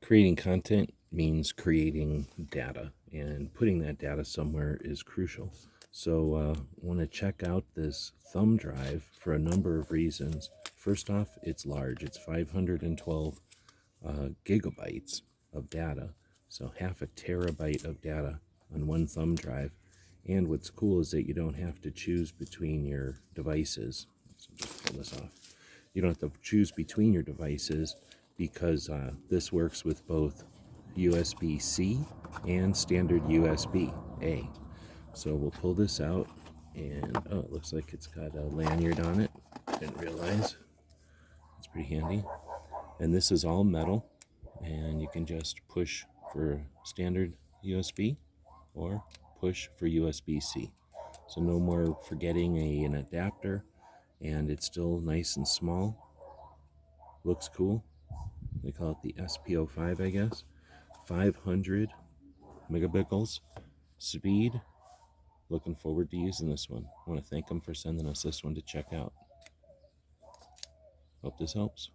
Creating content means creating data, and putting that data somewhere is crucial. So I want to check out this thumb drive for a number of reasons. First off, it's large. It's 512 gigabytes of data, so half a terabyte of data on one thumb drive. And what's cool is that you don't have to choose between your devices. So just pull this off. You don't have to choose between your devices because this works with both USB-C and standard USB-A. So we'll pull this out, and oh, it looks like it's got a lanyard on it. Didn't realize. It's pretty handy. And this is all metal, and you can just push for standard USB or push for USB-C. So no more forgetting an adapter, and it's still nice and small. Looks cool. They call it the SPO5, I guess. 500 megapixels speed. Looking forward to using this one. I want to thank them for sending us this one to check out. Hope this helps.